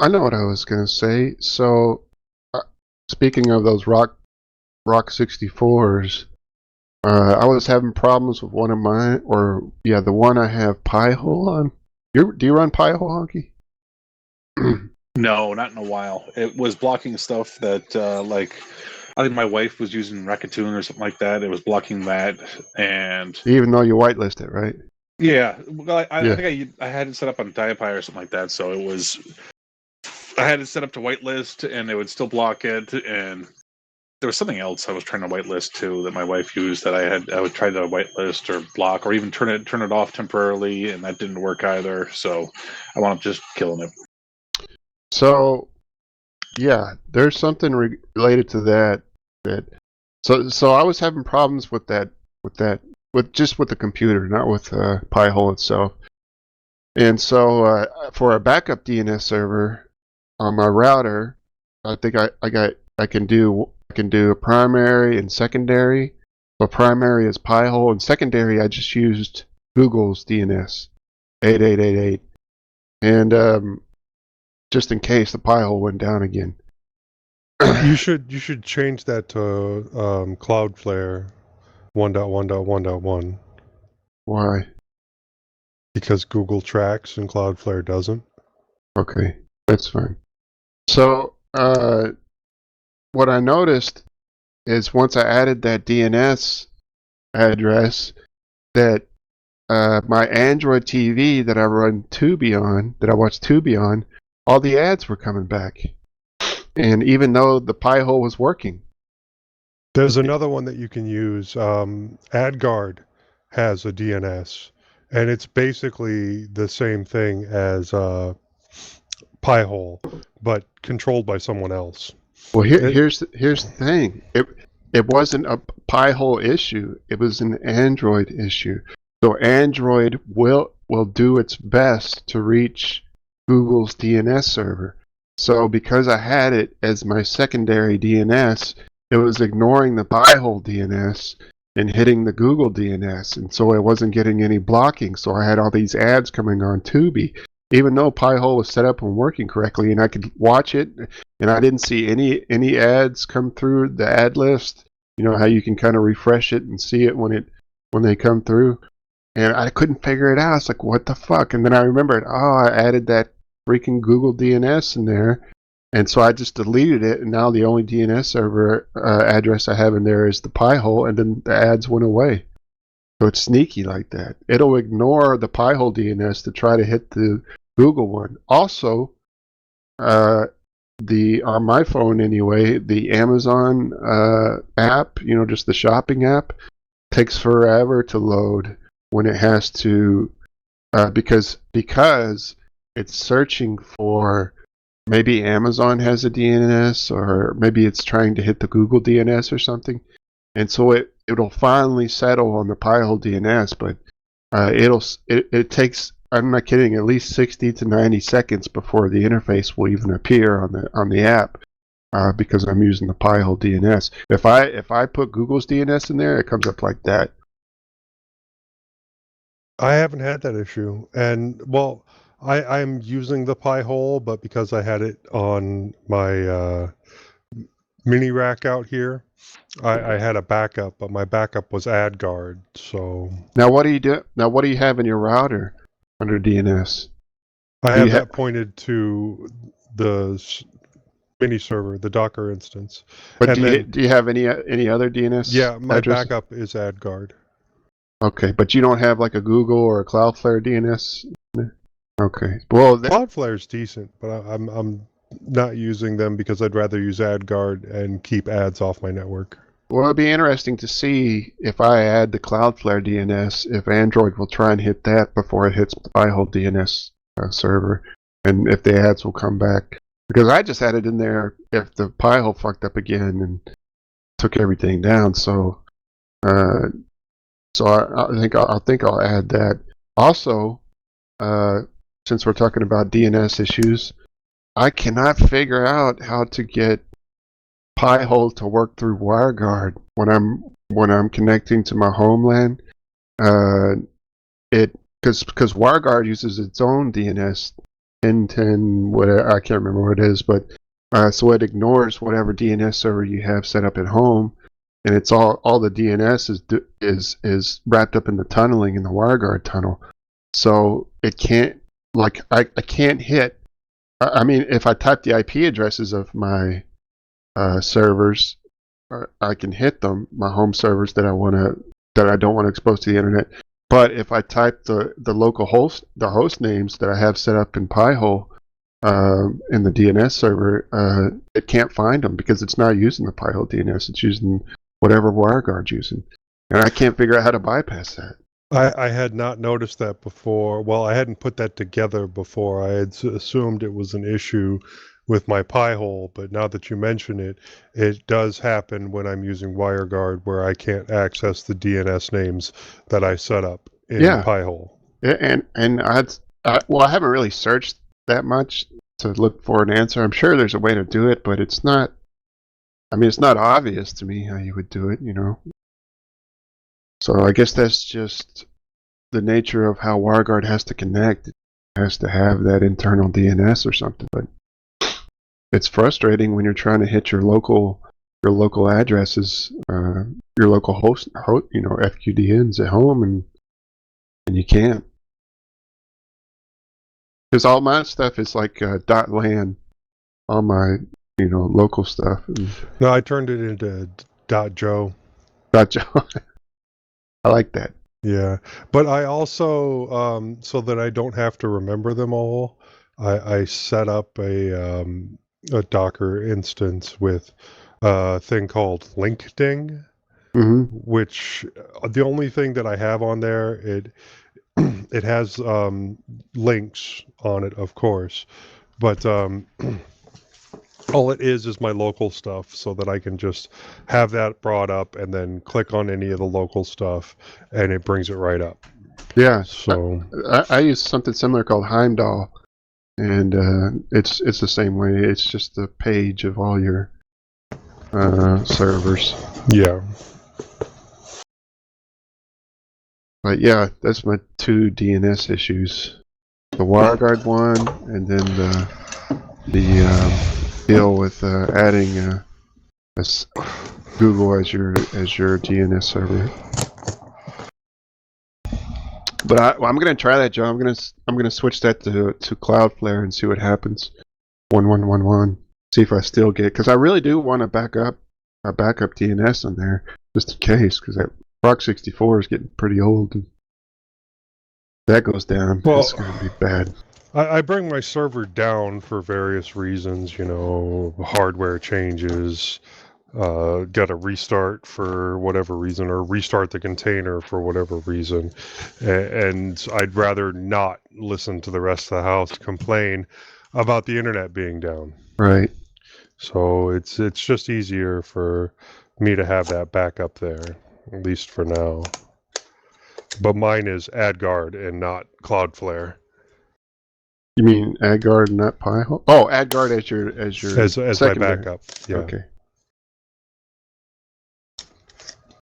I know what I was gonna say. So, speaking of those Rock 64s, I was having problems with one of mine, the one I have Pi-hole on. Do you run Pi-hole, Honky? No, not in a while. It was blocking stuff that, I think my wife was using Raccoon or something like that. It was blocking that, and Even though you whitelist it, right? yeah, well, I Yeah. think I had it set up on DiaPi or something like that. So it was, I had it set up to whitelist, and it would still block it. And there was something else I was trying to whitelist too that my wife used that I would try to whitelist or block or even turn it off temporarily, and that didn't work either. So I wound up just killing it. So, yeah, there's something related to that. So I was having problems with the computer, not with Pi-hole itself. And so for a backup DNS server on my router, I think I can do a primary and secondary. But primary is Pi-hole, and secondary I just used Google's DNS 8888, and just in case the Pi-hole went down again. You should change that to Cloudflare 1.1.1.1. Why? Because Google tracks and Cloudflare doesn't. Okay, that's fine. So what I noticed is once I added that DNS address, that my Android TV that I run Tubi on, that I watch Tubi on, all the ads were coming back. And even though the Pi-hole was working. There's another one that you can use. AdGuard has a DNS, and it's basically the same thing as Pi-hole, but controlled by someone else. Well, here's the thing. It wasn't a Pi-hole issue. It was an Android issue. So Android will do its best to reach Google's DNS server. So because I had it as my secondary DNS, it was ignoring the Pi-hole DNS and hitting the Google DNS, and so I wasn't getting any blocking. So I had all these ads coming on Tubi, even though Pi-hole was set up and working correctly, and I could watch it, and I didn't see any ads come through the ad list. You know how you can kind of refresh it and see it when they come through, and I couldn't figure it out. It's like, what the fuck? And then I remembered, I added that freaking Google DNS in there, and so I just deleted it, and now the only DNS server address I have in there is the Pi-hole, and then the ads went away. So it's sneaky like that. It'll ignore the Pi-hole DNS to try to hit the Google one. Also, on my phone anyway, the Amazon app, just the shopping app, takes forever to load when it has to, because it's searching for, maybe Amazon has a DNS, or maybe it's trying to hit the Google DNS or something, and so it'll finally settle on the Pi-hole DNS, but it takes, I'm not kidding, at least 60 to 90 seconds before the interface will even appear on the app, because I'm using the Pi-hole DNS. If I put Google's DNS in there, it comes up like that. I haven't had that issue, and well, I'm using the Pi-hole, but because I had it on my mini rack out here, I had a backup, but my backup was AdGuard. So now, what do you do? Now, what do you have in your router under DNS? I have that pointed to the mini server, the Docker instance. But do you have any other DNS? Yeah, my address? backup is AdGuard. Okay, but you don't have like a Google or a Cloudflare DNS? Okay. Well, Cloudflare's decent, but I'm not using them because I'd rather use AdGuard and keep ads off my network. Well, it'd be interesting to see if I add the Cloudflare DNS, if Android will try and hit that before it hits the Pi-hole DNS server, and if the ads will come back. Because I just added in there if the Pi-hole fucked up again and took everything down. So I think I'll add that. Also, since we're talking about DNS issues, I cannot figure out how to get Pi-hole to work through WireGuard when I'm connecting to my homeland. Because WireGuard uses its own DNS N10, whatever, I can't remember what it is, but so it ignores whatever DNS server you have set up at home, and it's all the DNS is wrapped up in the tunneling in the WireGuard tunnel. So it can't, like, I can't hit. I mean, if I type the IP addresses of my servers, I can hit them, my home servers that I don't want to expose to the internet. But if I type the local host names that I have set up in Pi-hole in the DNS server, it can't find them because it's not using the Pi-hole DNS. It's using whatever WireGuard's using, and I can't figure out how to bypass that. I had not noticed that before. Well, I hadn't put that together before. I had assumed it was an issue with my Pi-hole, but now that you mention it, it does happen when I'm using WireGuard where I can't access the DNS names that I set up in Pi-hole. And I haven't really searched that much to look for an answer. I'm sure there's a way to do it, but it's not. I mean, it's not obvious to me how you would do it, you know. So I guess that's just the nature of how WireGuard has to connect. It has to have that internal DNS or something. But it's frustrating when you're trying to hit your local addresses, your local host, you know, FQDNs at home, and you can't. Because all my stuff is like .lan, all my, you know, local stuff. No, I turned it into .jo. .jo. I like that. Yeah, but I also, so that I don't have to remember them all, I set up a Docker instance with a thing called LinkedIn, which the only thing that I have on there, it has links on it, of course, but all it is my local stuff, so that I can just have that brought up and then click on any of the local stuff and it brings it right up. Yeah. So I use something similar called Heimdall, and it's the same way. It's just a page of all your servers. Yeah. But yeah, that's my two DNS issues: the WireGuard one, and then the deal with adding Google as your DNS server. But I'm gonna try that, Joe. I'm gonna switch that to Cloudflare and see what happens. 1111. See if I still get, because I really do want to back up DNS on there just in case, because that Proc64 is getting pretty old. And that goes down, well, it's gonna be bad. I bring my server down for various reasons, you know, hardware changes, got to restart for whatever reason, or restart the container for whatever reason, and I'd rather not listen to the rest of the house complain about the internet being down. Right. So it's just easier for me to have that backup there, at least for now. But mine is AdGuard and not Cloudflare. You mean AdGuard, not Pi-hole? Oh, AdGuard as your as my backup. Yeah. Okay.